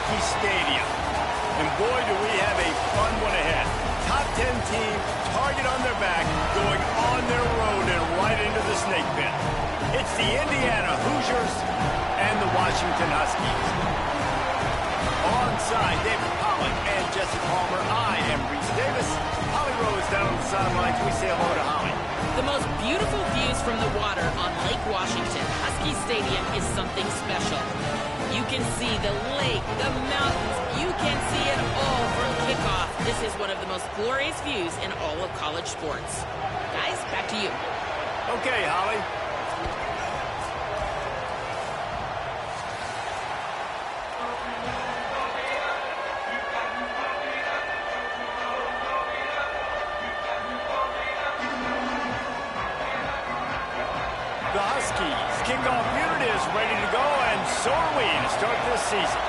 Husky Stadium. And boy, do we have a fun one ahead. Top 10 team, target on their back, going on their road and right into the snake pit. It's the Indiana Hoosiers and the Washington Huskies. Onside, David Pollack and Jesse Palmer. I am Reese Davis. Holly Rose down on the sidelines. We say hello to Holly. The most beautiful views from the water on Lake Washington. Husky Stadium is something special. You can see the lake, the mountains. You can see it all from kickoff. This is one of the most glorious views in all of college sports. Guys, back to you. Okay, Holly. The Huskies kickoff unit is ready to go, and so are we to start this season.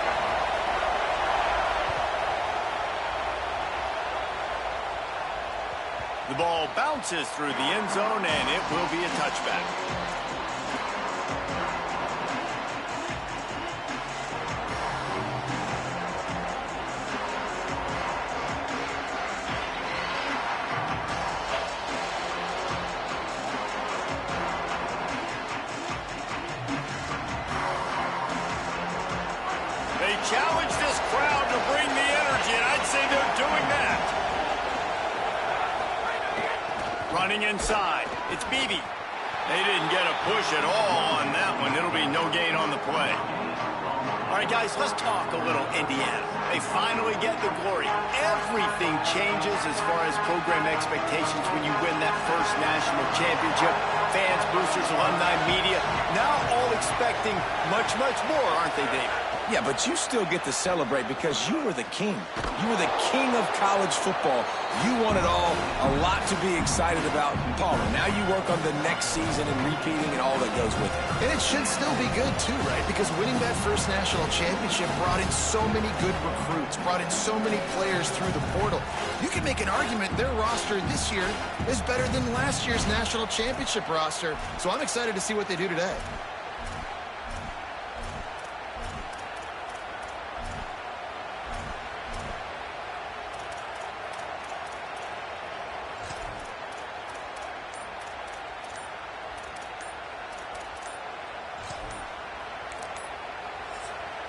The ball bounces through the end zone, and it will be a touchback. They challenge this crowd to bring the energy, and I'd say they're doing that. Running inside, it's Beebe. They didn't get a push at all on that one. It'll be no gain on the play. All right, guys, let's talk a little Indiana. They finally get the glory. Everything changes as far as program expectations when you win that first national championship. Fans, boosters, alumni, media, now all expecting much, much more, aren't they, Dave? Yeah, but you still get to celebrate because you were the king. You were the king of college football. You won it all. A lot to be excited about. Palmer, now you work on the next season and repeating and all that goes with it. And it should still be good, too, right? Because winning that first national championship brought in so many good recruits, brought in so many players through the portal. You can make an argument their roster this year is better than last year's national championship roster. So I'm excited to see what they do today.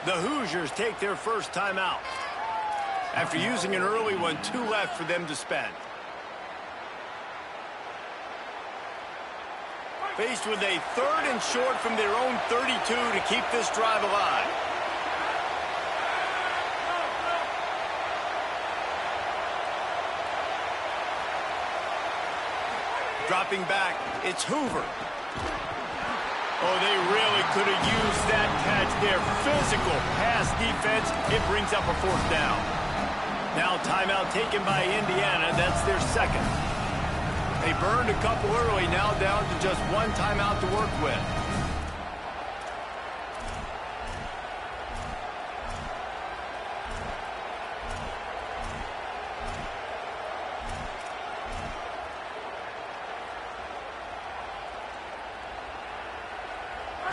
The Hoosiers take their first timeout. After using an early one, 2 left for them to spend. Faced with a 3rd and short from their own 32 to keep this drive alive. Dropping back, it's Hoover. Oh, they really could have used that catch there. Physical pass defense. It brings up a 4th down. Now timeout taken by Indiana. That's their 2nd. They burned a couple early. Now down to just 1 timeout to work with.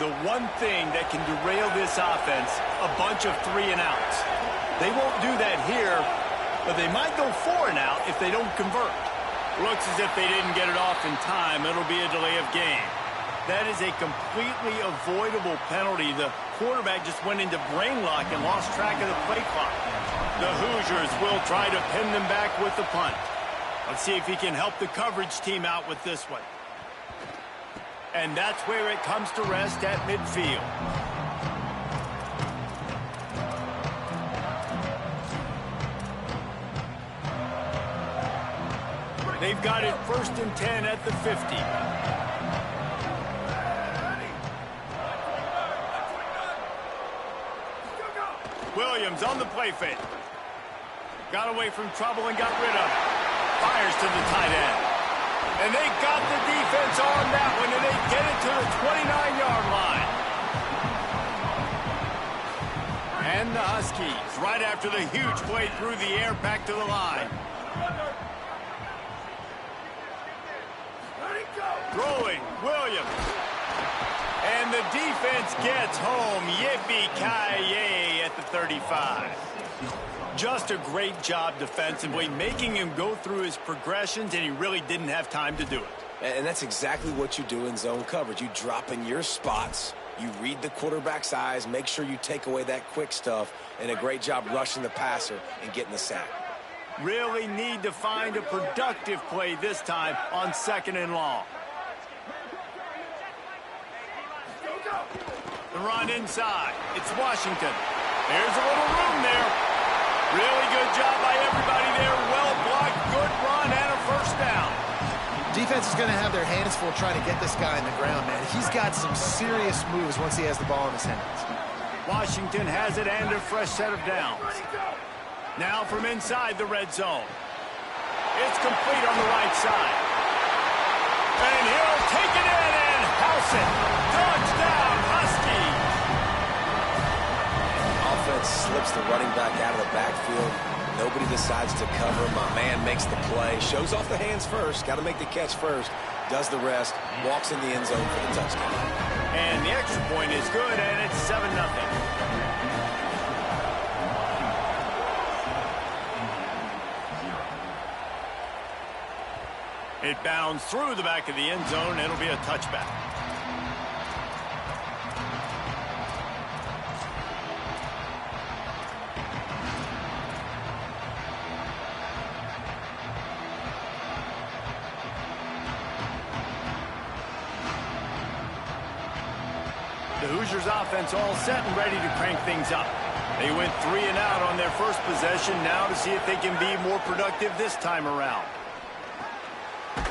The one thing that can derail this offense, a bunch of 3 and outs. They won't do that here, but they might go 4 and out if they don't convert. Looks as if they didn't get it off in time. It'll be a delay of game. That is a completely avoidable penalty. The quarterback just went into brain lock and lost track of the play clock. The Hoosiers will try to pin them back with the punt. Let's see if he can help the coverage team out with this one. And that's where it comes to rest at midfield. They've got it 1st and 10 at the 50. Williams on the play fake. Got away from trouble and got rid of it. Fires to the tight end. And they got the defense on that one, and they get it to the 29-yard line. And the Huskies, right after the huge play through the air, back to the line. Throwing, Williams. And the defense gets home. Yippee-ki-yay at the 35. Just a great job defensively, making him go through his progressions, and he really didn't have time to do it. And that's exactly what you do in zone coverage. You drop in your spots, you read the quarterback's eyes, make sure you take away that quick stuff, and a great job rushing the passer and getting the sack. Really need to find a productive play this time on 2nd and long. The run inside. It's Washington. There's a little room there. Really good job by everybody there. Well blocked, good run, and a first down. Defense is going to have their hands full trying to get this guy in the ground, man. He's got some serious moves once he has the ball in his hands. Washington has it and a fresh set of downs. Now from inside the red zone. It's complete on the right side. And he'll take it in and house it. Touchdown, Huskies. Offense slips the running back out of the backfield. Nobody decides to cover. My man makes the play. Shows off the hands first. Got to make the catch first. Does the rest. Walks in the end zone for the touchdown. And the extra point is good, and it's 7-0. It bounds through the back of the end zone. It'll be a touchback. The Hoosiers offense all set and ready to crank things up. They went 3 and out on their first possession, now to see if they can be more productive this time around.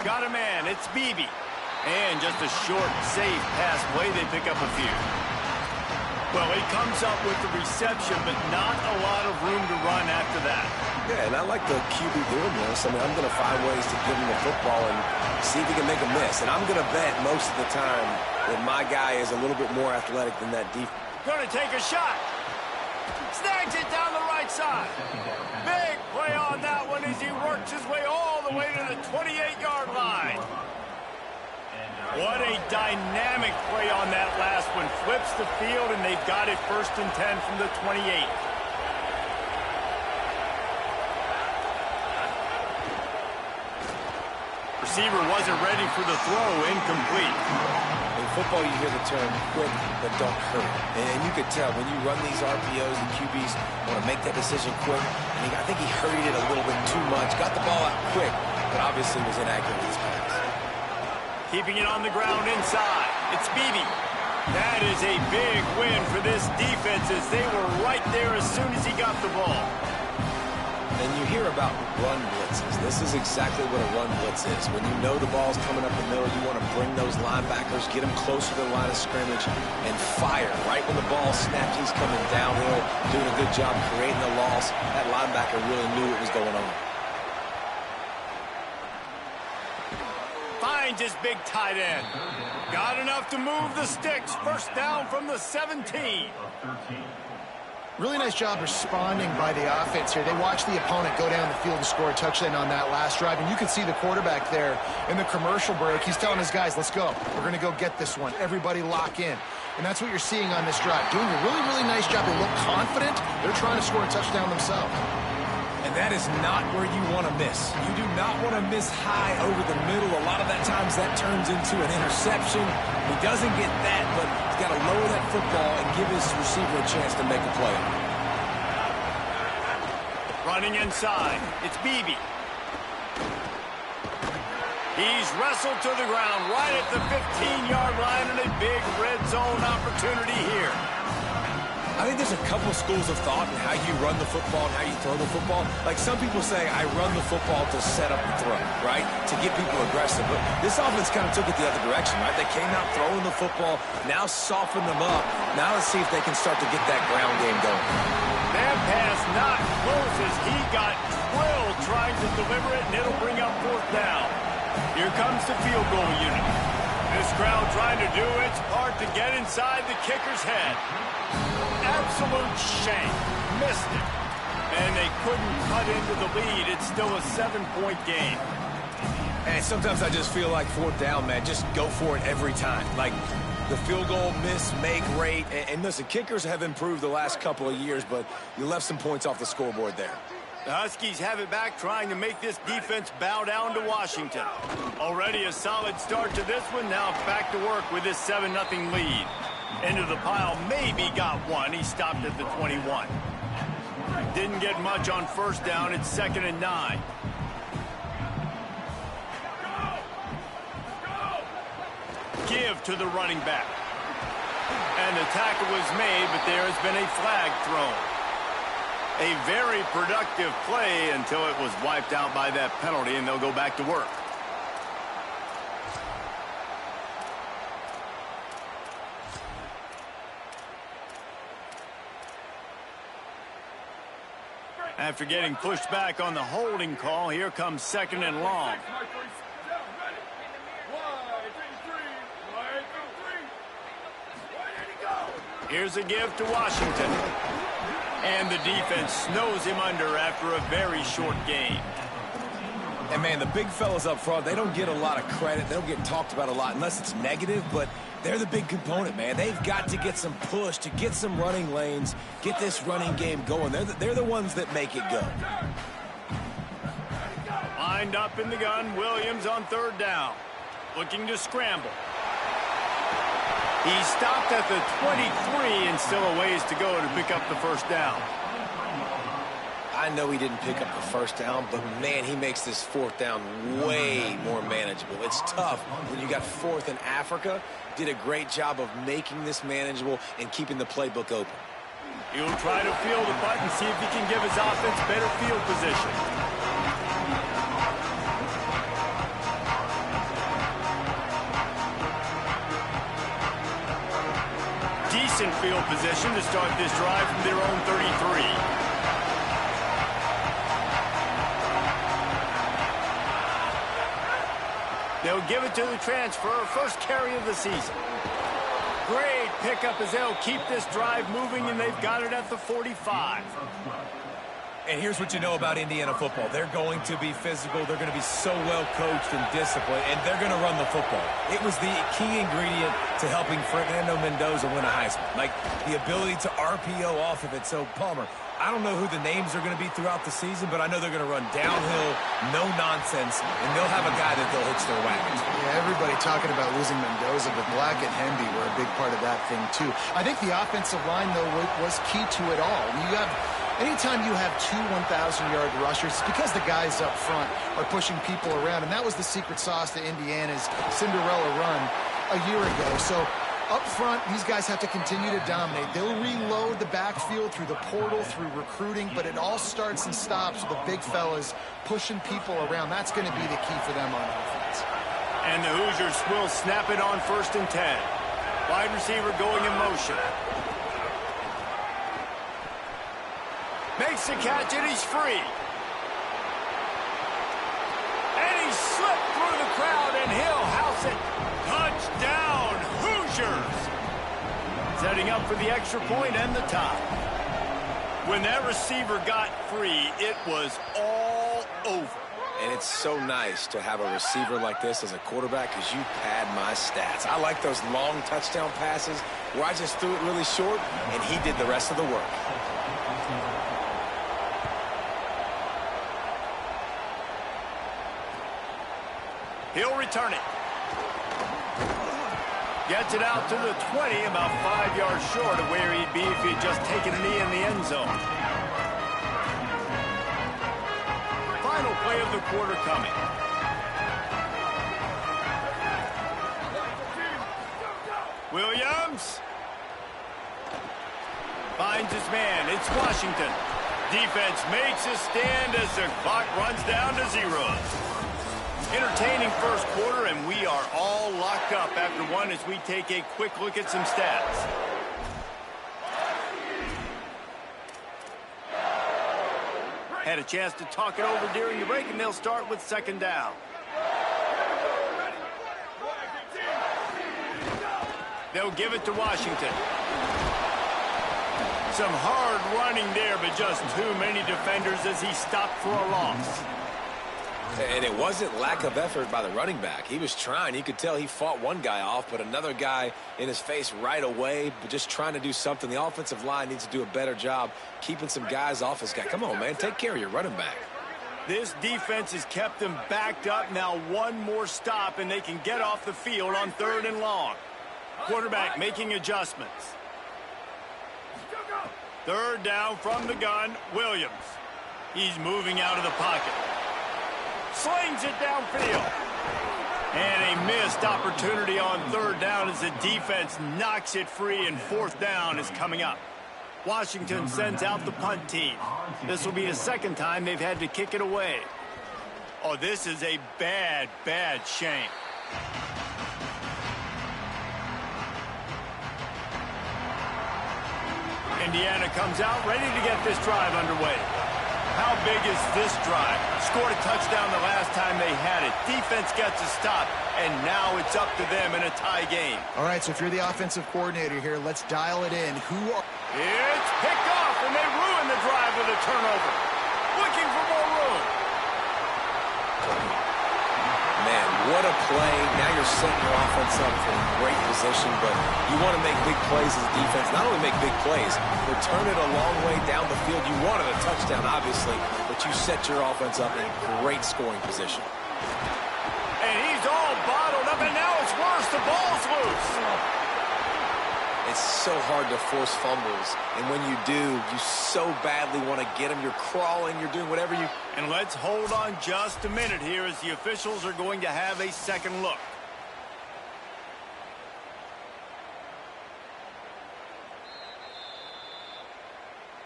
Got a man, it's Beebe. And just a short, safe pass play, they pick up a few. Well, he comes up with the reception, but not a lot of room to run after that. Yeah, and I like the QB doing this. I mean, I'm going to find ways to give him the football and see if he can make a miss. And I'm going to bet most of the time that my guy is a little bit more athletic than that defense. Going to take a shot. Snags it down the right side. Big play on that one as he works his way all the way to the 28-yard line. What a dynamic play on that last one. Flips the field, and they've got it 1st and 10 from the 28. Receiver wasn't ready for the throw. Incomplete. In football, you hear the term quick but don't hurry. And you could tell when you run these RPOs, the QBs want to make that decision quick. And I think he hurried it a little bit too much. Got the ball out quick, but obviously was inaccurate with his pass. Keeping it on the ground inside. It's Beebe. That is a big win for this defense as they were right there as soon as he got the ball. And you hear about run blitzes. This is exactly what a run blitz is. When you know the ball's coming up the middle, you want to bring those linebackers, get them closer to the line of scrimmage, and fire. Right when the ball snaps, he's coming downhill, doing a good job creating a loss. That linebacker really knew what was going on. Finds his big tight end. Got enough to move the sticks. First down from the 17. Really nice job responding by the offense here. They watched the opponent go down the field and score a touchdown on that last drive. And you can see the quarterback there in the commercial break. He's telling his guys, let's go. We're going to go get this one. Everybody lock in. And that's what you're seeing on this drive. Doing a really, really nice job. They look confident. They're trying to score a touchdown themselves. And that is not where you want to miss. You do not want to miss high over the middle. A lot of that times that turns into an interception. He doesn't get that, but he's got to lower that football and give his receiver a chance to make a play. Running inside, it's Beebe. He's wrestled to the ground right at the 15-yard line and a big red zone opportunity here. I think there's a couple schools of thought in how you run the football and how you throw the football. Like some people say, I run the football to set up the throw, right? To get people aggressive. But this offense kind of took it the other direction, right? They came out throwing the football, now soften them up. Now let's see if they can start to get that ground game going. That pass not close as he got drilled trying to deliver it, and it'll bring up 4th down. Here comes the field goal unit. This crowd trying to do its part to get inside the kicker's head. Absolute shame. Missed it. And they couldn't cut into the lead. It's still a 7-point game. And sometimes I just feel like 4th down, man, just go for it every time. Like, the field goal miss-make rate. And listen, kickers have improved the last couple of years, but you left some points off the scoreboard there. The Huskies have it back, trying to make this defense bow down to Washington. Already a solid start to this one. Now back to work with this 7-0 lead. Into the pile, maybe got one. He stopped at the 21. Didn't get much on first down. It's 2nd and 9. Give to the running back. And the tackle was made, but there has been a flag thrown. A very productive play until it was wiped out by that penalty, and they'll go back to work. After getting pushed back on the holding call, here comes 2nd and long. Here's a give to Washington. And the defense snows him under after a very short game. And, man, the big fellas up front, they don't get a lot of credit. They don't get talked about a lot unless it's negative, but they're the big component, man. They've got to get some push, to get some running lanes, get this running game going. They're the ones that make it go. Lined up in the gun, Williams on 3rd down. Looking to scramble. He stopped at the 23 and still a ways to go to pick up the 1st down. I know he didn't pick up the 1st down, but, man, he makes this 4th down way more manageable. It's tough when you got 4th in Africa. Did a great job of making this manageable and keeping the playbook open. He'll try to field the punt and see if he can give his offense better field position. Decent field position to start this drive from their own 33. They'll give it to the transfer, first carry of the season. Great pickup as they'll keep this drive moving, and they've got it at the 45. And here's what you know about Indiana football. They're going to be physical. They're going to be so well coached and disciplined, and they're going to run the football. It was the key ingredient to helping Fernando Mendoza win a Heisman, like the ability to RPO off of it. So, Palmer, I don't know who the names are going to be throughout the season, but I know they're going to run downhill, no nonsense, and they'll have a guy that they'll hitch their wagon to. Yeah, everybody talking about losing Mendoza, but Black and Hemby were a big part of that thing, too. I think the offensive line, though, was key to it all. Anytime you have two 1,000-yard rushers, it's because the guys up front are pushing people around, and that was the secret sauce to Indiana's Cinderella run a year ago. So up front, these guys have to continue to dominate. They'll reload the backfield through the portal, through recruiting, but it all starts and stops with the big fellas pushing people around. That's going to be the key for them on offense. And the Hoosiers will snap it on 1st and 10. Wide receiver going in motion. Makes the catch, and he's free. And he slipped through the crowd, and he'll house it. Touchdown, Hoosiers! Setting up for the extra point and the tie. When that receiver got free, it was all over. And it's so nice to have a receiver like this as a quarterback because you pad my stats. I like those long touchdown passes where I just threw it really short, and he did the rest of the work. He'll return it. Gets it out to the 20, about 5 yards short of where he'd be if he'd just taken a knee in the end zone. Final play of the quarter coming. Williams finds his man. It's Washington. Defense makes a stand as the clock runs down to 0. Entertaining first quarter, and we are all locked up after one as we take a quick look at some stats. Had a chance to talk it over during the break, and they'll start with 2nd down. They'll give it to Washington. Some hard running there, but just too many defenders as he stopped for a loss. And it wasn't lack of effort by the running back. He was trying. You could tell he fought one guy off, but another guy in his face right away, but just trying to do something. The offensive line needs to do a better job keeping some guys off his guy. Come on, man. Take care of your running back. This defense has kept them backed up. Now one more stop, and they can get off the field on 3rd and long. Quarterback making adjustments. 3rd down from the gun, Williams. He's moving out of the pocket. Slings it downfield. And a missed opportunity on 3rd down as the defense knocks it free, and 4th down is coming up. Washington sends out the punt team. This will be the 2nd time they've had to kick it away. Oh, this is a bad, bad shame. Indiana comes out ready to get this drive underway. How big is this drive? Scored a touchdown the last time they had it. Defense gets a stop, and now it's up to them in a tie game. All right, so if you're the offensive coordinator here, let's dial it in. It's picked off, and they ruin the drive with a turnover. Looking for more room. Man, what a play. Now you're setting your offense up for a great position, but you want to make big plays as a defense. Not only make big plays, but turn it a long way down the field. You wanted a touchdown, obviously, but you set your offense up in great scoring position. And he's all bottled up, and now it's worse. The ball's loose. It's so hard to force fumbles, and when you do, you so badly want to get them. You're crawling, you're doing whatever you... And let's hold on just a minute here as the officials are going to have a second look.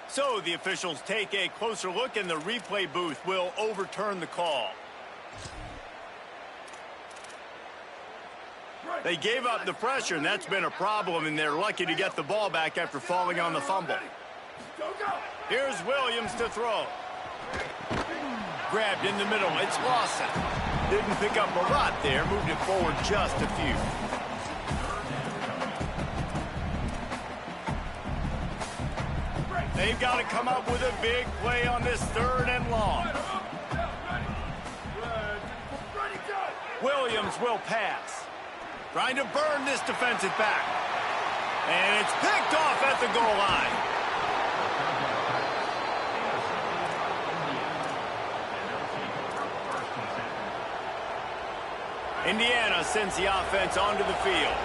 So the officials take a closer look, and the replay booth will overturn the call. They gave up the pressure, and that's been a problem, and they're lucky to get the ball back after falling on the fumble. Here's Williams to throw. Grabbed in the middle. It's Lawson. Didn't pick up a lot there. Moved it forward just a few. They've got to come up with a big play on this 3rd and long. Williams will pass. Trying to burn this defensive back. And it's picked off at the goal line. Indiana sends the offense onto the field.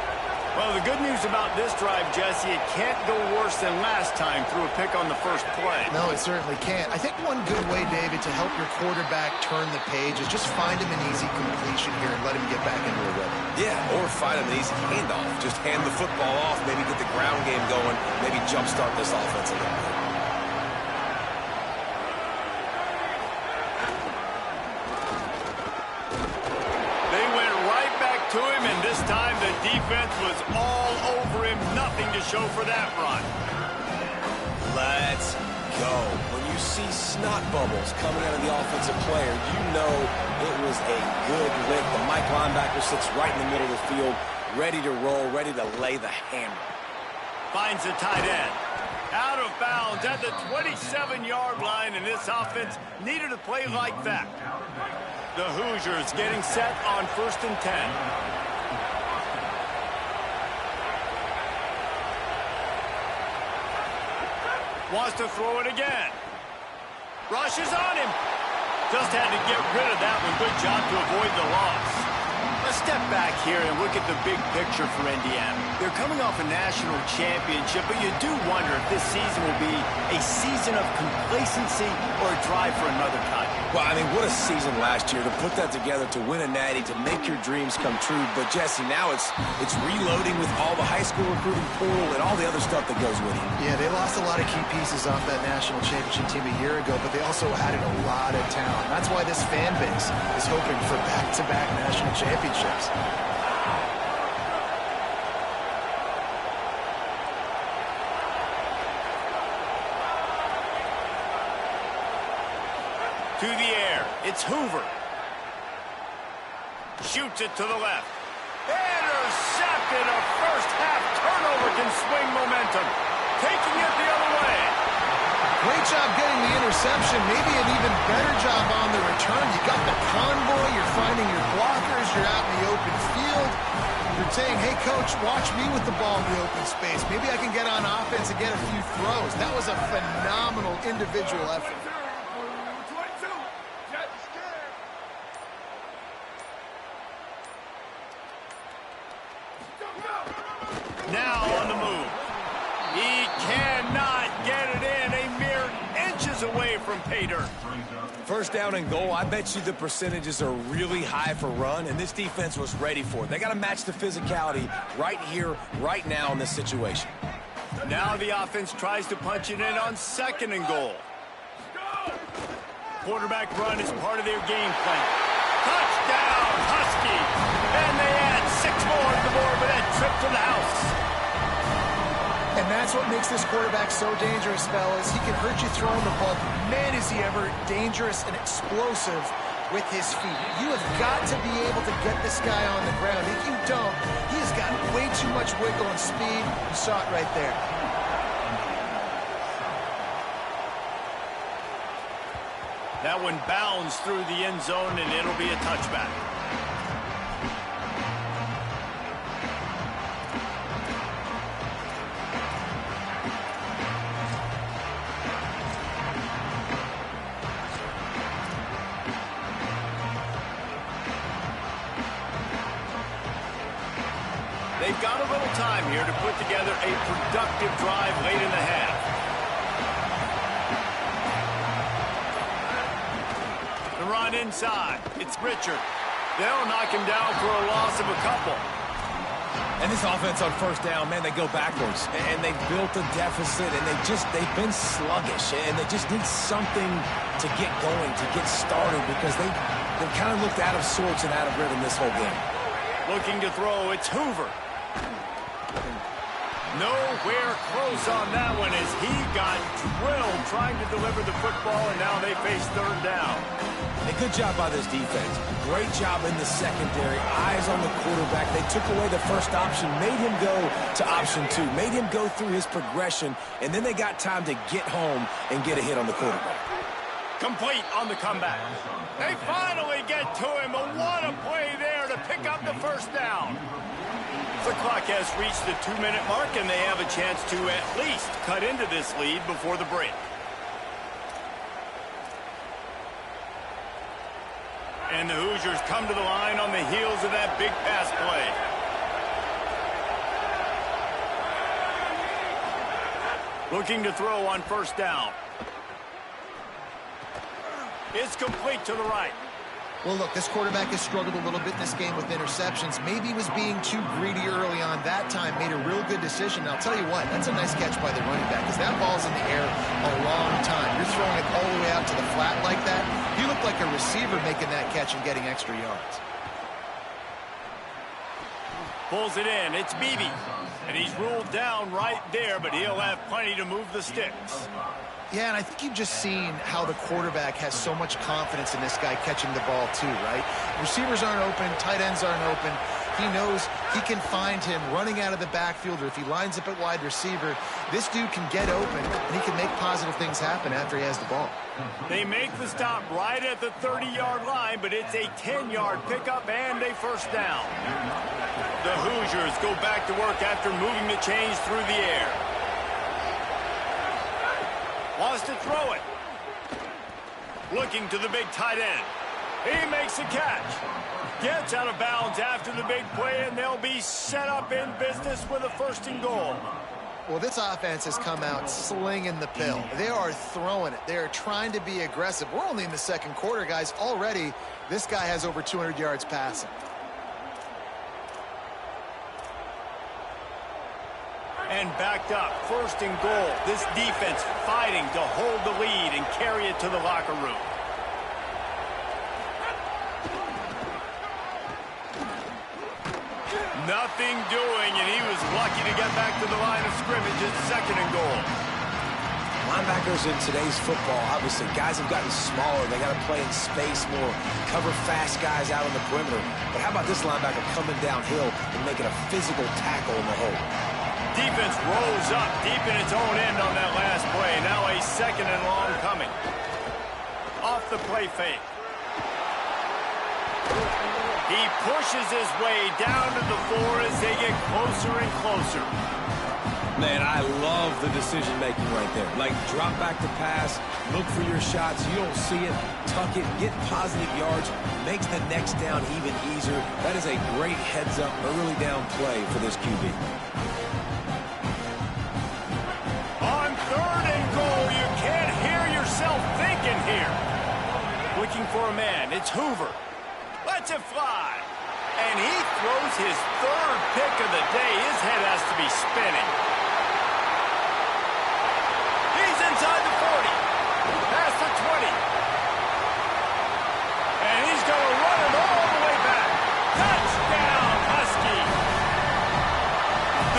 Well, the good news about this drive, Jesse, it can't go worse than last time through a pick on the first play. No, it certainly can't. I think one good way, David, to help your quarterback turn the page is just find him an easy completion here and let him get back into a rhythm. Yeah, or find him an easy handoff. Just hand the football off, maybe get the ground game going, maybe jumpstart this offense a little bit. They went right back to him, and this time the defense was all over him. Nothing to show for that run. Let's go. When you see snot bubbles coming out of the offensive player, you know it was a good lick. The Mike linebacker sits right in the middle of the field, ready to roll, ready to lay the hammer. Finds the tight end. Out of bounds at the 27-yard line, and this offense needed a play like that. The Hoosiers getting set on 1st and 10. Wants to throw it again. Rushes on him. Just had to get rid of that one. Good job to avoid the loss. Let's step back here and look at the big picture for Indiana. They're coming off a national championship, but you do wonder if this season will be a season of complacency or a drive for another title. Well, I mean, what a season last year to put that together, to win a natty, to make your dreams come true. But, Jesse, now it's reloading with all the high school recruiting pool and all the other stuff that goes with it. Yeah, they lost a lot of key pieces off that national championship team a year ago, but they also added a lot of talent. That's why this fan base is hoping for back-to-back national championships. To the air, it's Hoover. Shoots it to the left. Intercepted. A first half turnover can swing momentum. Taking it the other way. Great job getting the interception, maybe an even better job on the return. You got the convoy, you're finding your blockers, you're out in the open field. You're saying, hey, coach, watch me with the ball in the open space. Maybe I can get on offense and get a few throws. That was a phenomenal individual effort. Now on the move. He cannot get it in. A mere inches away from pay dirt. First down and goal, I bet you the percentages are really high for run, and this defense was ready for it. They got to match the physicality right here, right now in this situation. Now the offense tries to punch it in on second and goal. Quarterback run is part of their game plan. Touchdown, Huskies! And they add 6 more to the board with that trip to the house. And that's what makes this quarterback so dangerous, fellas. He can hurt you throwing the ball. Man, is he ever dangerous and explosive with his feet. You have got to be able to get this guy on the ground. If you don't, he has got way too much wiggle and speed. You saw it right there. That one bounds through the end zone, and it'll be a touchback. They've got a little time here to put together a productive drive late in the half. The run inside. It's Richard. They'll knock him down for a loss of a couple. And this offense on first down, man, they go backwards. And they've built a deficit, and they've been sluggish. And they just need something to get going, to get started, because they've kind of looked out of sorts and out of rhythm this whole game. Looking to throw, it's Hoover. Nowhere close on that one as he got drilled trying to deliver the football, and now they face third down. A good job by this defense. Great job in the secondary. Eyes on the quarterback. They took away the first option, made him go to option 2, made him go through his progression, and then they got time to get home and get a hit on the quarterback. Complete on the comeback. They finally get to him, but what a play there to pick up the first down. The clock has reached the 2-minute mark, and they have a chance to at least cut into this lead before the break. And the Hoosiers come to the line on the heels of that big pass play. Looking to throw on first down. It's complete to the right. Well, look, this quarterback has struggled a little bit in this game with interceptions. Maybe he was being too greedy early on. That time made a real good decision. I'll tell you what, that's a nice catch by the running back, because that ball's in the air a long time. You're throwing it all the way out to the flat like that. You look like a receiver making that catch and getting extra yards. Pulls it in. It's Beebe. And he's ruled down right there, but he'll have plenty to move the sticks. Yeah, and I think you've just seen how the quarterback has so much confidence in this guy catching the ball too, right? Receivers aren't open, tight ends aren't open. He knows he can find him running out of the backfield, or if he lines up at wide receiver, this dude can get open, and he can make positive things happen after he has the ball. They make the stop right at the 30-yard line, but it's a 10-yard pickup and a first down. The Hoosiers go back to work after moving the chains through the air. Wants to throw it. Looking to the big tight end. He makes a catch. Gets out of bounds after the big play, and they'll be set up in business with a first and goal. Well, this offense has come out slinging the pill. They are throwing it. They are trying to be aggressive. We're only in the second quarter, guys. Already, this guy has over 200 yards passing. And backed up, first and goal. This defense fighting to hold the lead and carry it to the locker room. Nothing doing, and he was lucky to get back to the line of scrimmage at second and goal. Linebackers in today's football, obviously, guys have gotten smaller. They got to play in space more, cover fast guys out on the perimeter. But how about this linebacker coming downhill and making a physical tackle in the hole? Defense rolls up deep in its own end on that last play. Now a second and long coming. Off the play fake. He pushes his way down to the 4 as they get closer and closer. Man, I love the decision-making right there. Like, drop back to pass, look for your shots. You don't see it, tuck it, get positive yards, makes the next down even easier. That is a great heads-up, early down play for this QB. On 3rd and goal, you can't hear yourself thinking here. Looking for a man, it's Hoover. Lets it fly. And he throws his 3rd pick of the day. His head has to be spinning. He's inside the 40. Past the 20. And he's going to run it all the way back. Touchdown, Husky.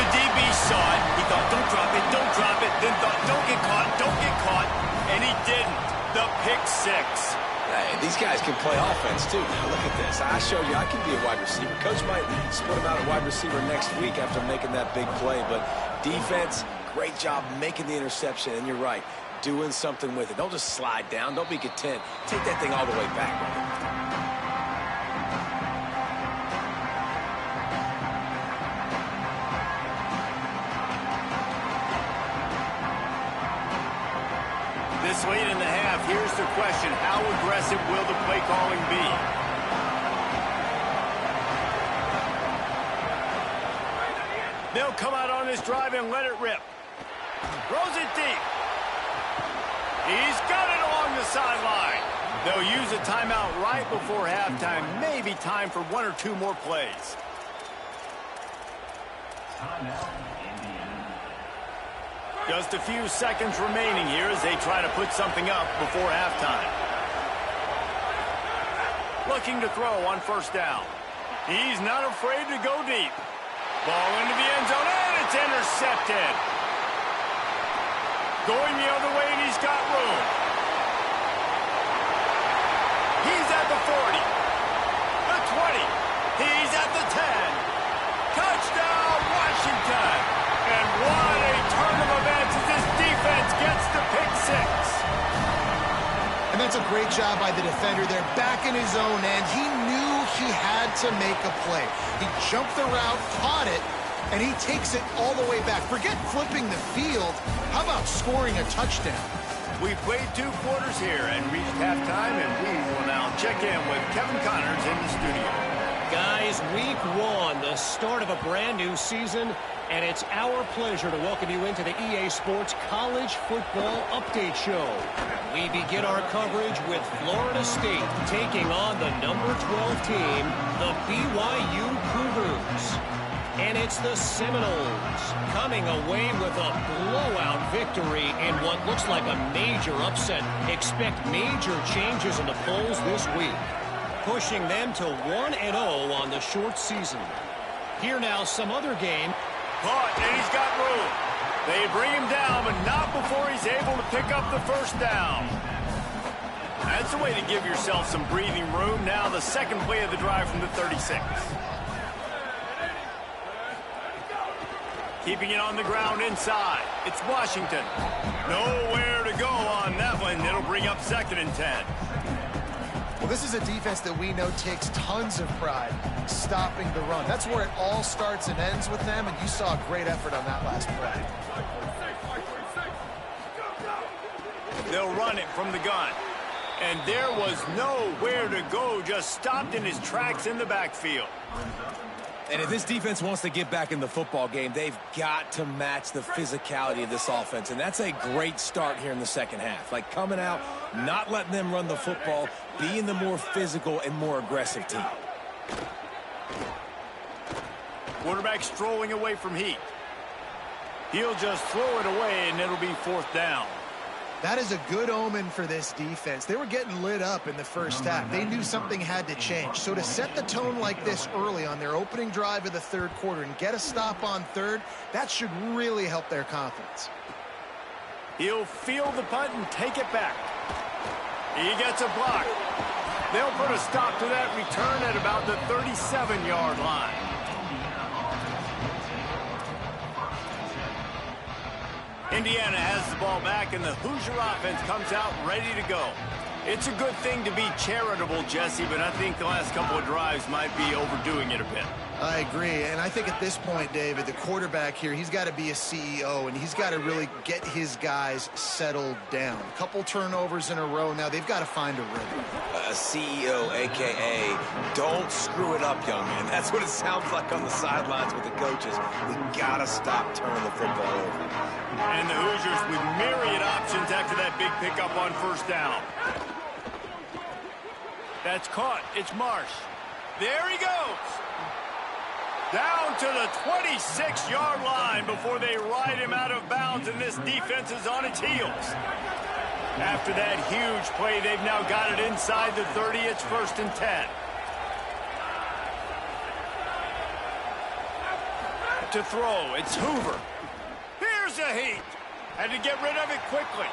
The DB saw it. He thought, don't drop it, don't drop it. Then thought, don't get caught, don't get caught. And he didn't. The pick 6. Hey, these guys can play offense, too. Now, look at this. I showed you I can be a wide receiver. Coach might split him out at wide receiver next week after making that big play. But defense, great job making the interception. And you're right, doing something with it. Don't just slide down. Don't be content. Take that thing all the way back, brother. This late in the half, here's the question. How aggressive will the play calling be? They'll come out on this drive and let it rip. Throws it deep. He's got it along the sideline. They'll use a timeout right before halftime. Maybe time for 1 or 2 more plays. Just a few seconds remaining here as they try to put something up before halftime. Looking to throw on 1st down. He's not afraid to go deep. Ball into the end zone, and it's intercepted. Going the other way, and he's got room. He's at the 40. The 20. He's at the 10. Touchdown, Washington. And what a turn of events as this defense gets the pick 6. And that's a great job by the defender there, back in his own end. He knew he had to make a play. He jumped the route, caught it, and he takes it all the way back. Forget flipping the field. How about scoring a touchdown? We played 2 quarters here and reached halftime, and we will now check in with Kevin Connors in the studio. Guys, week 1, the start of a brand new season, and it's our pleasure to welcome you into the EA Sports College Football Update Show. We begin our coverage with Florida State taking on the number 12 team, the BYU Cougars. And it's the Seminoles coming away with a blowout victory in what looks like a major upset. Expect major changes in the polls this week, pushing them to 1-0 on the short season. Here now, some other game. Caught, and he's got room. They bring him down, but not before he's able to pick up the 1st down. That's a way to give yourself some breathing room. Now the second play of the drive from the 36. Keeping it on the ground inside. It's Washington. Nowhere to go on that one. It'll bring up 2nd and 10. Well, this is a defense that we know takes tons of pride stopping the run. That's where it all starts and ends with them, and you saw a great effort on that last play. They'll run it from the gun. And there was nowhere to go, just stopped in his tracks in the backfield. And if this defense wants to get back in the football game, they've got to match the physicality of this offense. And that's a great start here in the second half. Like coming out, not letting them run the football, being the more physical and more aggressive team. Quarterback strolling away from heat. He'll just throw it away, and it'll be 4th down. That is a good omen for this defense. They were getting lit up in the first half. They knew something had to change. So to set the tone like this early on their opening drive of the 3rd quarter and get a stop on 3rd, that should really help their confidence. He'll field the punt and take it back. He gets a block. They'll put a stop to that return at about the 37-yard line. Indiana has the ball back, and the Hoosier offense comes out ready to go. It's a good thing to be charitable, Jesse, but I think the last couple of drives might be overdoing it a bit. I agree, and I think at this point, David, the quarterback here, he's got to be a CEO, and he's got to really get his guys settled down. A couple turnovers in a row. Now they've got to find a rhythm. A CEO, a.k.a. don't screw it up, young man. That's what it sounds like on the sidelines with the coaches. We got to stop turning the football over. And the Hoosiers with myriad options after that big pickup on first down. That's caught. It's Marsh. There he goes. Down to the 26-yard line before they ride him out of bounds, and this defense is on its heels. After that huge play, they've now got it inside the 30. It's 1st and 10. To throw, it's Hoover. Here's a heat. Had to get rid of it quickly.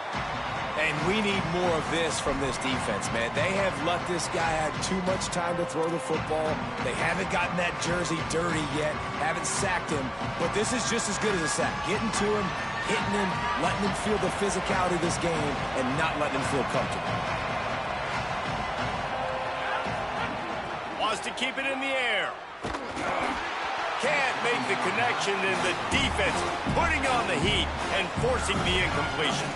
And we need more of this from this defense, man. They have let this guy have too much time to throw the football. They haven't gotten that jersey dirty yet, haven't sacked him. But this is just as good as a sack. Getting to him, hitting him, letting him feel the physicality of this game, and not letting him feel comfortable. Wants to keep it in the air. Can't make the connection, and the defense putting on the heat and forcing the incompletion.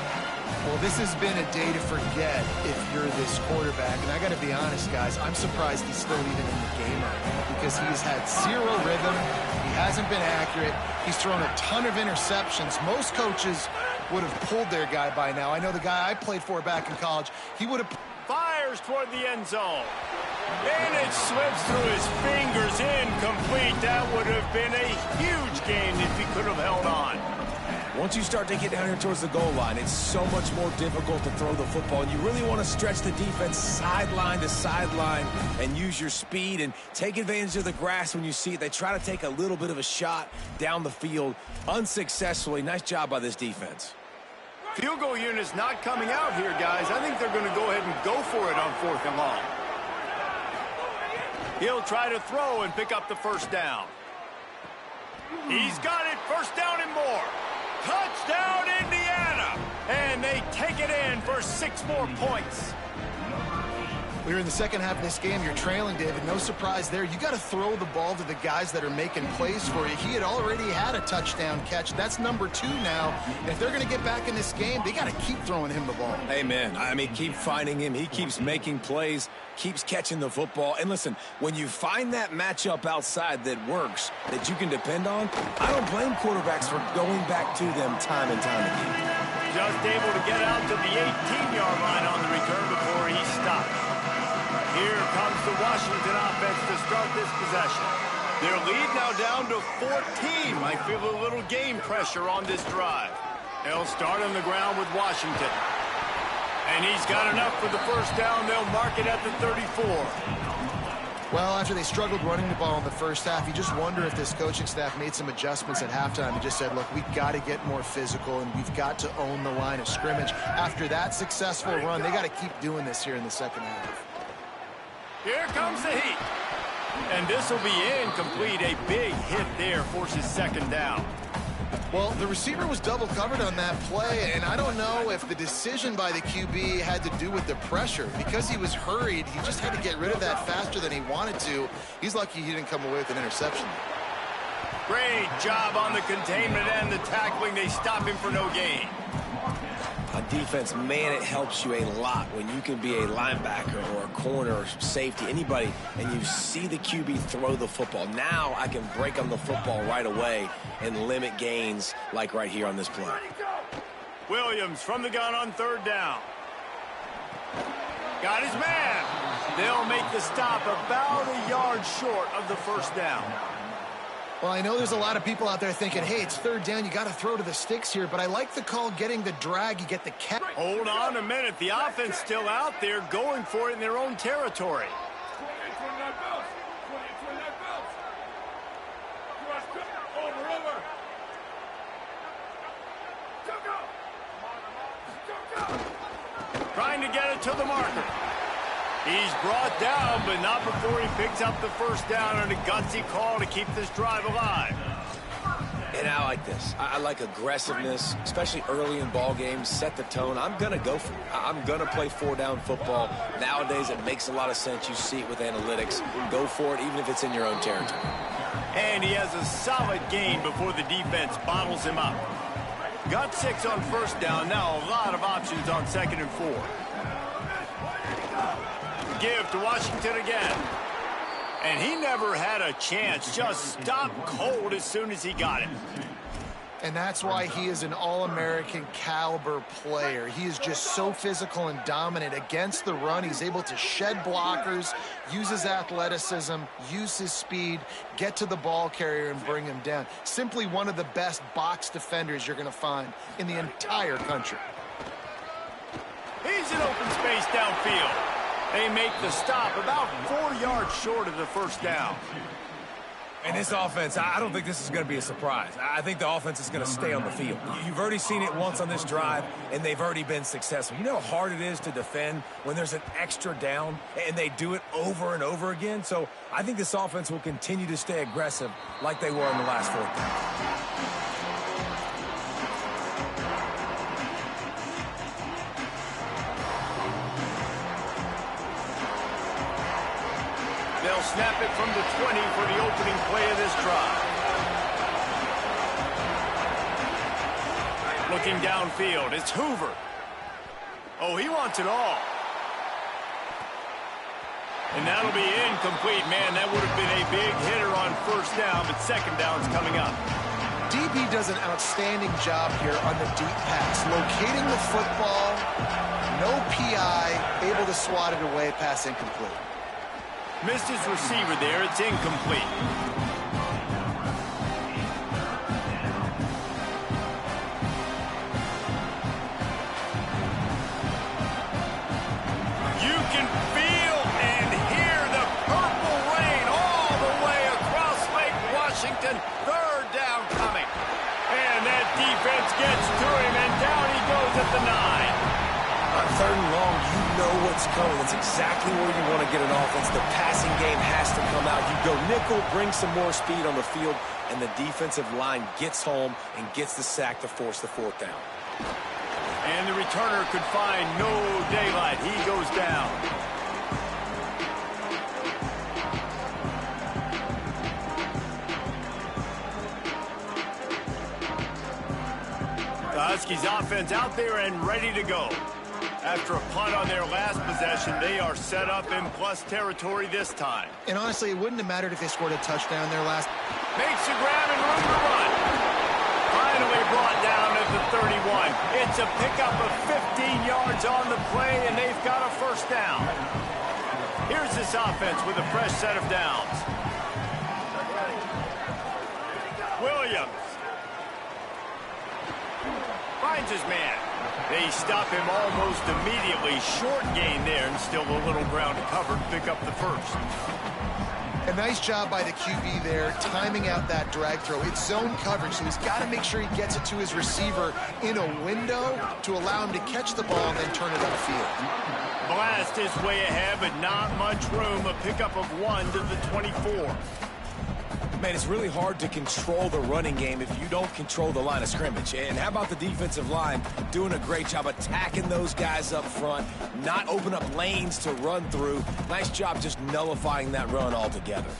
Well, this has been a day to forget if you're this quarterback. And I got to be honest, guys, I'm surprised he's still even in the game right now because he's had zero rhythm. He hasn't been accurate. He's thrown a ton of interceptions. Most coaches would have pulled their guy by now. I know the guy I played for back in college, he would have... Fires toward the end zone. And it slips through his fingers, incomplete. That would have been a huge gain if he could have held on. Once you start to get down here towards the goal line, it's so much more difficult to throw the football. And you really want to stretch the defense sideline to sideline and use your speed and take advantage of the grass when you see it. They try to take a little bit of a shot down the field unsuccessfully. Nice job by this defense. Field goal unit's not coming out here, guys. I think they're going to go ahead and go for it on 4th and long. He'll try to throw and pick up the first down. He's got it. First down and more. Touchdown, Indiana! And they take it in for 6 more points. We're in the second half of this game. You're trailing, David. No surprise there. You got to throw the ball to the guys that are making plays for you. He had already had a touchdown catch. That's number 2 now. And if they're going to get back in this game, they got to keep throwing him the ball. Amen. I mean, keep finding him. He keeps making plays, keeps catching the football. And listen, when you find that matchup outside that works, that you can depend on, I don't blame quarterbacks for going back to them time and time again. Just able to get out to the 18-yard line on the return before he stopped. Here comes the Washington offense to start this possession. Their lead now down to 14. Might feel a little game pressure on this drive. They'll start on the ground with Washington. And he's got enough for the first down. They'll mark it at the 34. Well, after they struggled running the ball in the first half, you just wonder if this coaching staff made some adjustments at halftime and just said, look, we've got to get more physical and we've got to own the line of scrimmage. After that successful run, they got to keep doing this here in the second half. Here comes the heat. And this will be incomplete. A big hit there forces second down. Well, the receiver was double covered on that play, and I don't know if the decision by the QB had to do with the pressure. Because he was hurried, he just had to get rid of that faster than he wanted to. He's lucky he didn't come away with an interception. Great job on the containment and the tackling. They stop him for no gain. On defense, man, it helps you a lot when you can be a linebacker or a corner or safety, anybody, and you see the QB throw the football. Now I can break on the football right away and limit gains like right here on this play. Williams from the gun on third down. Got his man. They'll make the stop about a yard short of the first down. Well, I know there's a lot of people out there thinking, hey, it's third down, you got to throw to the sticks here, but I like the call getting the drag, you get the catch. Hold on a minute. The offense still out there going for it in their own territory. Trying to get it to the marker. He's brought down, but not before he picks up the first down on a gutsy call to keep this drive alive. And I like this. I like aggressiveness, especially early in ball games. Set the tone. I'm going to go for it. I'm going to play four-down football. Nowadays, it makes a lot of sense. You see it with analytics. Go for it, even if it's in your own territory. And he has a solid gain before the defense bottles him up. Got 6 on first down. Now a lot of options on 2nd and 4. Give to Washington again. And he never had a chance. Just stopped cold as soon as he got it. And that's why he is an All-American caliber player. He is just so physical and dominant against the run. He's able to shed blockers, use his athleticism, use his speed, get to the ball carrier and bring him down. Simply one of the best box defenders you're going to find in the entire country. He's in open space downfield. They make the stop about 4 yards short of the first down. And this offense, I don't think this is going to be a surprise. I think the offense is going to stay on the field. You've already seen it once on this drive, and they've already been successful. You know how hard it is to defend when there's an extra down, and they do it over and over again? So I think this offense will continue to stay aggressive like they were in the last 4th down. They'll snap it from the 20 for the opening play of this drive. Looking downfield, it's Hoover. Oh, he wants it all. And that'll be incomplete. Man, that would have been a big hitter on first down, but 2nd down's coming up. DB does an outstanding job here on the deep pass. Locating the football, no PI, able to swat it away, pass incomplete. Missed his receiver there. It's incomplete. You can feel and hear the purple rain all the way across Lake Washington. 3rd down coming. And that defense gets to him, and down he goes at the 9. On 3rd and long, you know what's coming. That's exactly where you want to get an offense. The passing game has to come out. You go nickel, bring some more speed on the field, and the defensive line gets home and gets the sack to force the 4th down. And the returner could find no daylight. He goes down. The Huskies offense out there and ready to go. After a punt on their last possession, they are set up in plus territory this time. And honestly, it wouldn't have mattered if they scored a touchdown their last. Makes a grab and room to run. Finally brought down at the 31. It's a pickup of 15 yards on the play, and they've got a first down. Here's this offense with a fresh set of downs. Williams finds his man. They stop him almost immediately. Short gain there, and still a little ground to cover to pick up the first. A nice job by the QB there, timing out that drag throw. It's zone coverage, so he's got to make sure he gets it to his receiver in a window to allow him to catch the ball and then turn it upfield. Blast his way ahead, but not much room. A pickup of 1 to the 24. Man, it's really hard to control the running game if you don't control the line of scrimmage. And how about the defensive line doing a great job attacking those guys up front, not open up lanes to run through. Nice job just nullifying that run altogether.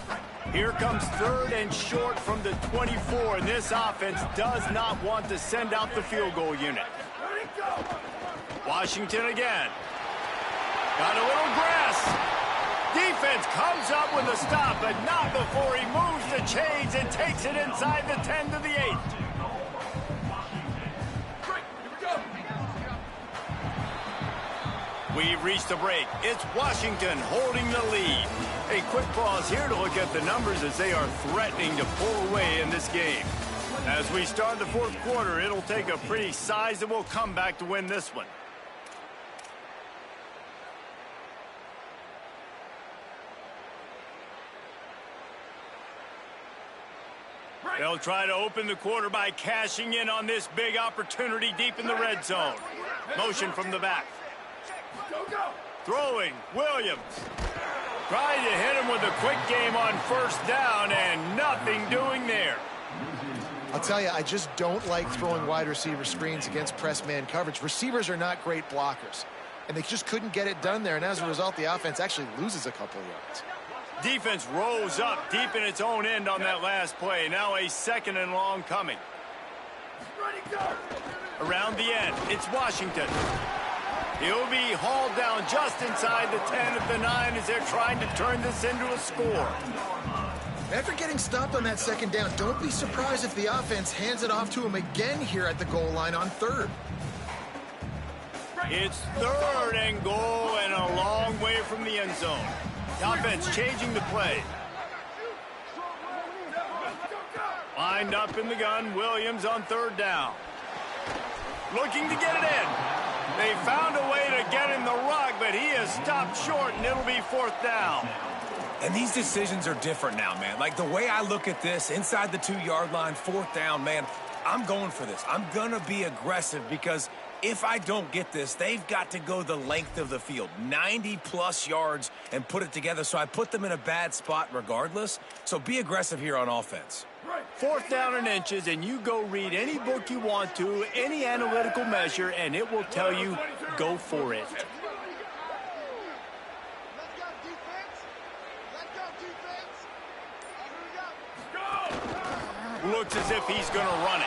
Here comes 3rd and short from the 24, and this offense does not want to send out the field goal unit. Washington again. Got a little grass. Defense comes up with a stop, but not before he moves the chains and takes it inside the 10 to the 8. We've reached the break. It's Washington holding the lead. A quick pause here to look at the numbers as they are threatening to pull away in this game. As we start the 4th quarter, it'll take a pretty sizable comeback to win this one. They'll try to open the quarter by cashing in on this big opportunity deep in the red zone. Motion from the back. Throwing, Williams. Trying to hit him with a quick game on first down, and nothing doing there. I'll tell you, I just don't like throwing wide receiver screens against press man coverage. Receivers are not great blockers, and they just couldn't get it done there, and as a result, the offense actually loses a couple of yards. Defense rose up deep in its own end on that last play. Now a 2nd and long coming. Around the end, it's Washington. He'll be hauled down just inside the 10 of the 9 as they're trying to turn this into a score. After getting stopped on that 2nd down, don't be surprised if the offense hands it off to him again here at the goal line on 3rd. It's 3rd and goal and a long way from the end zone. The offense changing the play. Lined up in the gun, Williams on 3rd down. Looking to get it in. They found a way to get in the rug, but he is stopped short, and it'll be 4th down. And these decisions are different now, man. Like, the way I look at this, inside the 2-yard line, 4th down, man, I'm going for this. I'm going to be aggressive because if I don't get this, they've got to go the length of the field, 90-plus yards, and put it together. So I put them in a bad spot regardless. So be aggressive here on offense. 4th down and inches, and you go read any book you want to, any analytical measure, and it will tell you, go for it. Looks as if he's going to run it.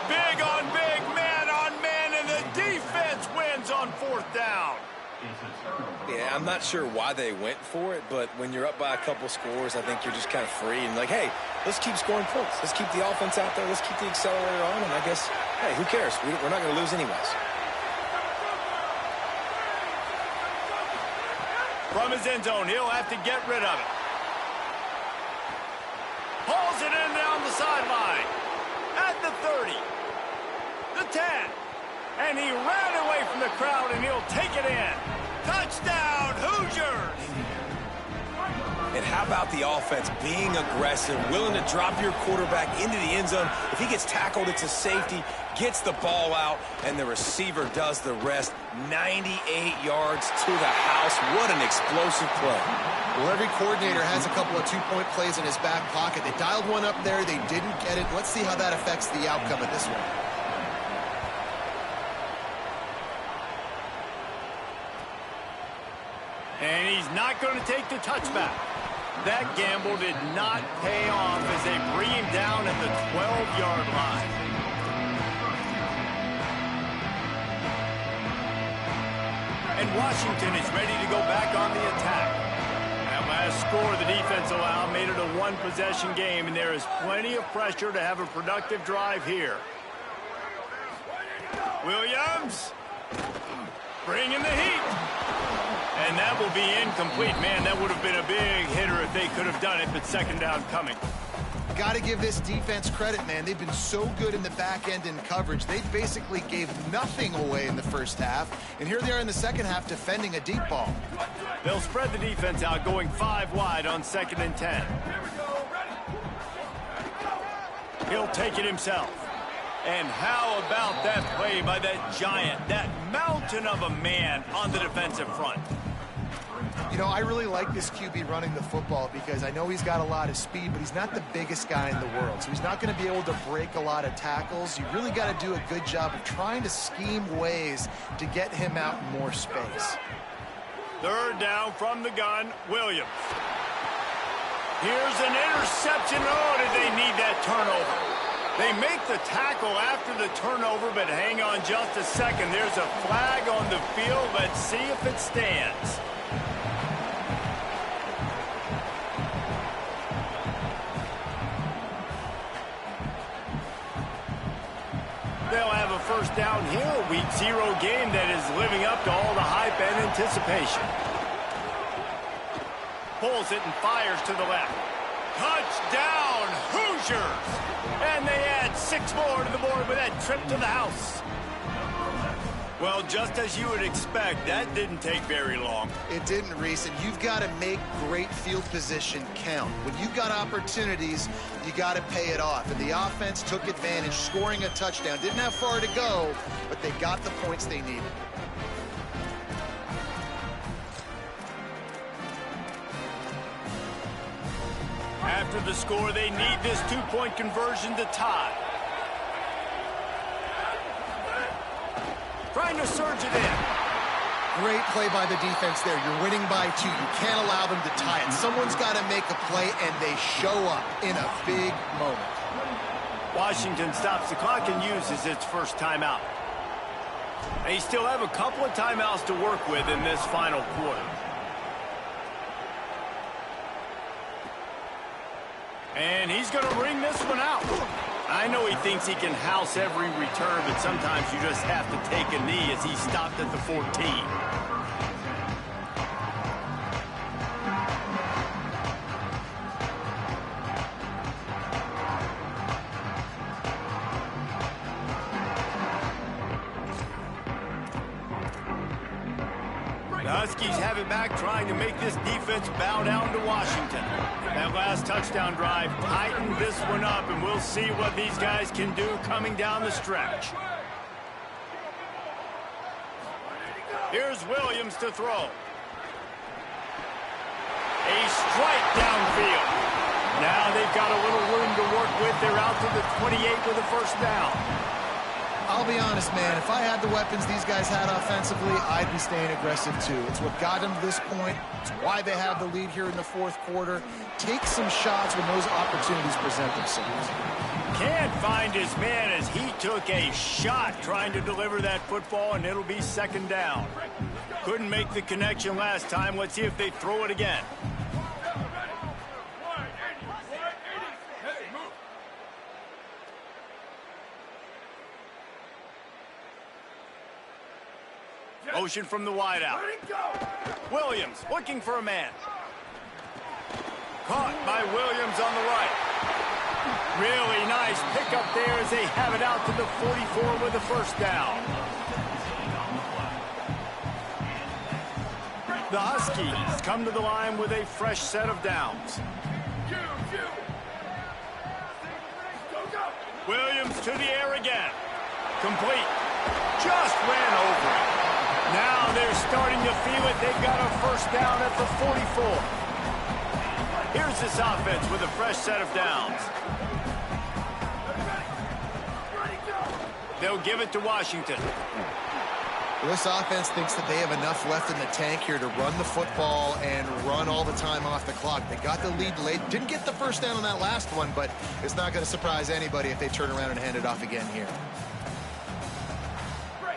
Big on big, man on man, and the defense wins on 4th down. Yeah, I'm not sure why they went for it, but when you're up by a couple scores, I think you're just kind of free and like, hey, let's keep scoring points. Let's keep the offense out there. Let's keep the accelerator on, and I guess, hey, who cares? We're not going to lose anyways. From his end zone, he'll have to get rid of it. Hauls it in down the sideline. At the 30. The 10. And he ran away from the crowd, and he'll take it in. Touchdown, Hoosiers! And how about the offense being aggressive, willing to drop your quarterback into the end zone? If he gets tackled, it's a safety, gets the ball out, and the receiver does the rest. 98 yards to the house. What an explosive play. Well, every coordinator has a couple of 2-point plays in his back pocket. They dialed one up there. They didn't get it. Let's see how that affects the outcome of this one. And he's not going to take the touchback. That gamble did not pay off as they bring him down at the 12-yard line. And Washington is ready to go back on the attack. That last score the defense allowed made it a one-possession game, and there is plenty of pressure to have a productive drive here. Williams bringing the heat. And that will be incomplete. Man, that would have been a big hitter if they could have done it, but 2nd down coming. Got to give this defense credit, man. They've been so good in the back end in coverage. They basically gave nothing away in the first half, and here they are in the second half defending a deep ball. They'll spread the defense out, going 5 wide on 2nd and 10. He'll take it himself. And how about that play by that giant, that mountain of a man on the defensive front? You know, I really like this QB running the football because I know he's got a lot of speed, but he's not the biggest guy in the world. So he's not going to be able to break a lot of tackles. You really got to do a good job of trying to scheme ways to get him out in more space. 3rd down from the gun, Williams. Here's an interception. Oh, did they need that turnover? They make the tackle after the turnover, but hang on just a second. There's a flag on the field. Let's see if it stands. They'll have a 1st down here, a Week 0 game that is living up to all the hype and anticipation. Pulls it and fires to the left. Touchdown, Hoosiers! And they add 6 more to the board with that trip to the house. Well, just as you would expect, that didn't take very long. It didn't, Reese, and you've got to make great field position count. When you've got opportunities, you got to pay it off. And the offense took advantage, scoring a touchdown. Didn't have far to go, but they got the points they needed. After the score, they need this 2-point conversion to tie. trying to surge it in. Great play by the defense there. You're winning by 2. You can't allow them to tie it. Someone's got to make a play, and they show up in a big moment. Washington stops the clock and uses its first timeout. They still have a couple of timeouts to work with in this final quarter. And he's going to bring this one out. I know he thinks he can house every return, but sometimes you just have to take a knee as he stopped at the 14. The Huskies have it back, trying to make this defense bow down to Washington. That last touchdown drive tightened this one up, and we'll see what these guys can do coming down the stretch. Here's Williams to throw. A strike downfield. Now they've got a little room to work with. They're out to the 28 with a first down. I'll be honest, man, if I had the weapons these guys had offensively, I'd be staying aggressive too. It's what got them to this point. It's why they have the lead here in the fourth quarter. Take some shots when those opportunities present themselves. Can't find his man as he took a shot trying to deliver that football, and it'll be second down. Couldn't make the connection last time. Let's see if they throw it again. Motion from the wideout. Williams looking for a man. Caught by Williams on the right. Really nice pickup there as they have it out to the 44 with a first down. The Huskies come to the line with a fresh set of downs. Williams to the air again. Complete. Just ran over it. Now they're starting to feel it. They've got a first down at the 44. Here's this offense with a fresh set of downs. They'll give it to Washington. This offense thinks that they have enough left in the tank here to run the football and run all the time off the clock. They got the lead late. Didn't get the first down on that last one, but it's not going to surprise anybody if they turn around and hand it off again here.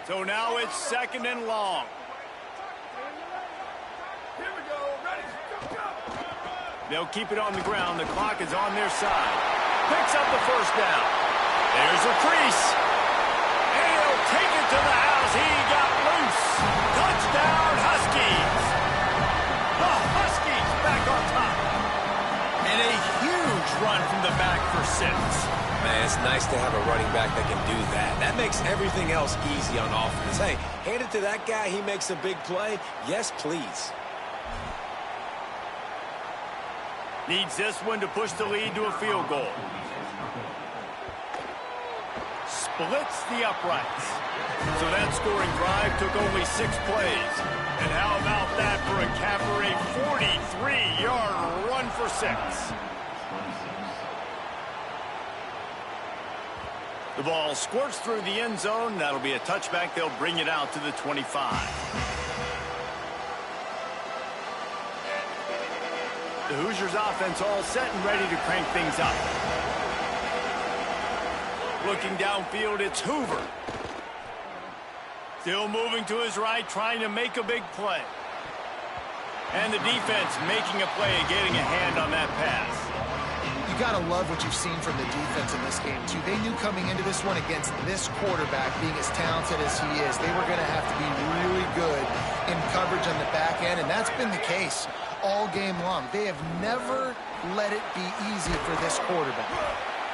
So now it's second and long. They'll keep it on the ground. The clock is on their side. Picks up the first down. There's a crease. And he'll take it to the house. He got loose. Touchdown, Huskies. The Huskies back on top. And a huge run from the back for 6. Man, it's nice to have a running back that can do that. That makes everything else easy on offense. Hey, hand it to that guy. He makes a big play. Yes, please. Needs this one to push the lead to a field goal. Splits the uprights. So that scoring drive took only 6 plays. And how about that for a capper, a 43-yard run for 6. The ball squirts through the end zone. That'll be a touchback. They'll bring it out to the 25. The Hoosiers offense all set and ready to crank things up. Looking downfield, it's Hoover. Still moving to his right, trying to make a big play. And the defense making a play and getting a hand on that pass. You got to love what you've seen from the defense in this game, too. They knew coming into this one against this quarterback, being as talented as he is, they were going to have to be really good in coverage on the back end, and that's been the case all game long. They have never let it be easy for this quarterback.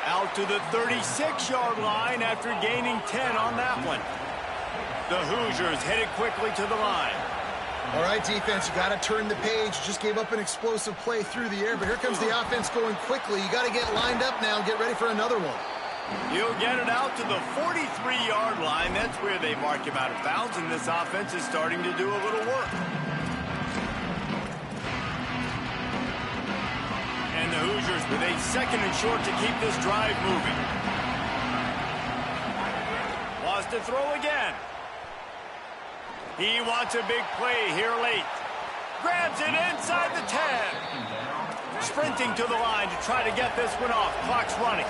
Out to the 36-yard line after gaining 10 on that one. The Hoosiers headed quickly to the line. All right, defense, you got to turn the page. Just gave up an explosive play through the air, but here comes the offense going quickly. You got to get lined up now and get ready for another one. You'll get it out to the 43-yard line. That's where they mark him out of bounds, and this offense is starting to do a little work. And the Hoosiers with a second and short to keep this drive moving. Wants to throw again. He wants a big play here late. Grabs it inside the 10. Sprinting to the line to try to get this one off. Clock's running.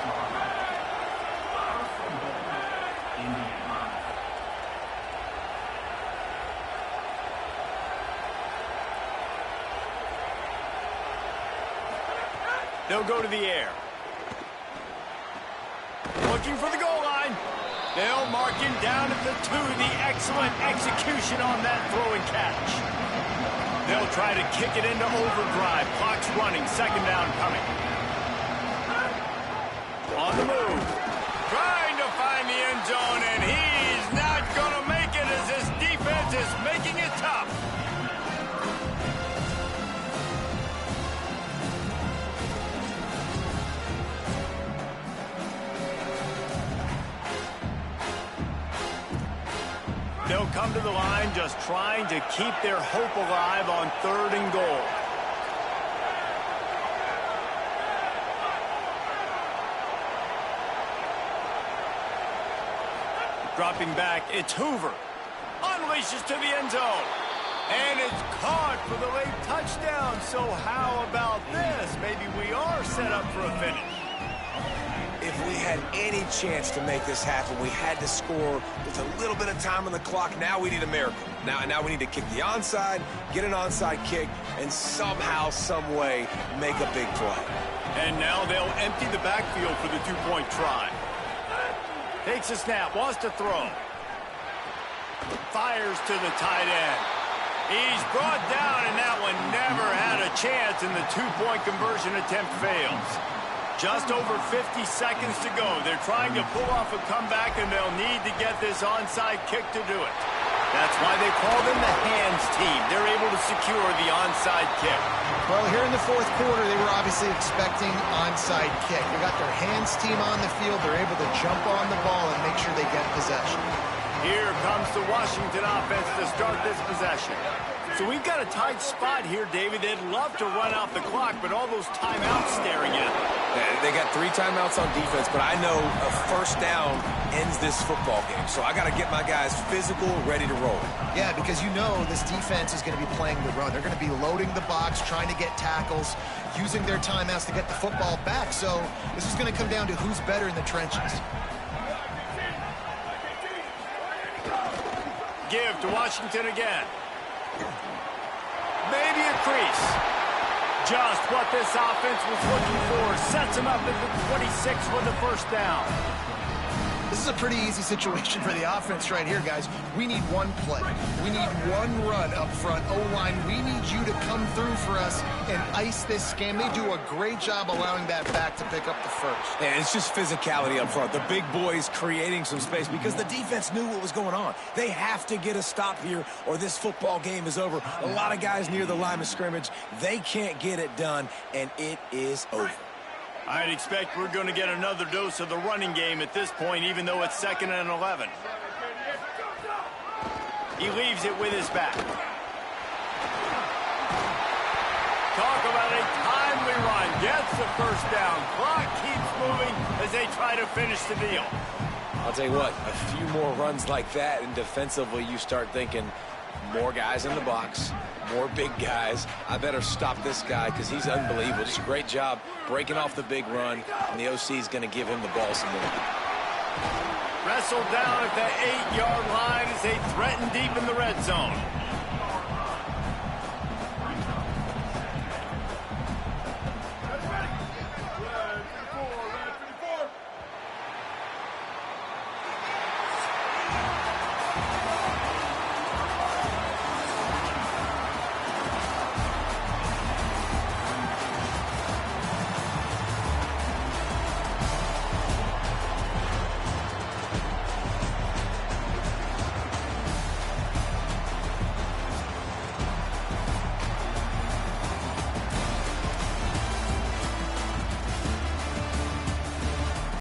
They'll go to the air. Looking for the goal line. They'll mark him down at the 2. The excellent execution on that throw and catch. They'll try to kick it into overdrive. Clock's running. Second down coming. On the move. Trying to find the end zone, and he's not going to make it as this defense is making it tough. They'll come to the line just trying to keep their hope alive on 3rd and goal. Dropping back, it's Hoover. Unleashes to the end zone. And it's caught for the late touchdown. So how about this? Maybe we are set up for a finish. If we had any chance to make this happen, we had to score with a little bit of time on the clock. Now we need a miracle. Now we need to kick the onside, get an onside kick, and somehow, some way, make a big play. And now they'll empty the backfield for the 2-point try. Takes a snap, wants to throw. Fires to the tight end. He's brought down, and that one never had a chance, and the 2-point conversion attempt fails. Just over 50 seconds to go. They're trying to pull off a comeback, and they'll need to get this onside kick to do it. That's why they call them the hands team. They're able to secure the onside kick. Well, here in the 4th quarter, they were obviously expecting onside kick. They got their hands team on the field. They're able to jump on the ball and make sure they get possession. Here comes the Washington offense to start this possession. So we've got a tight spot here, David. They'd love to run out the clock, but all those timeouts staring at them. Yeah, they got 3 timeouts on defense, but I know a first down ends this football game. So I got to get my guys physical, ready to roll. Yeah, because you know this defense is going to be playing the run. They're going to be loading the box, trying to get tackles, using their timeouts to get the football back. So this is going to come down to who's better in the trenches. Give to Washington again. Maybe a crease. Just what this offense was looking for. Sets him up at the 26 with the first down. This is a pretty easy situation for the offense right here, guys. We need one play. We need one run up front. O-line, we need you to come through for us and ice this game. They do a great job allowing that back to pick up the first. And it's just physicality up front. The big boys creating some space because the defense knew what was going on. They have to get a stop here or this football game is over. A lot of guys near the line of scrimmage, they can't get it done, and it is over. I'd expect we're going to get another dose of the running game at this point, even though it's 2nd and 11. He leaves it with his back. Talk about a timely run. Gets the first down. Clock keeps moving as they try to finish the deal. I'll tell you what, a few more runs like that, and defensively you start thinking more guys in the box, more big guys. I better stop this guy because he's unbelievable. Just a great job breaking off the big run, and the OC is going to give him the ball some more. Wrestled down at the 8-yard line as they threaten deep in the red zone.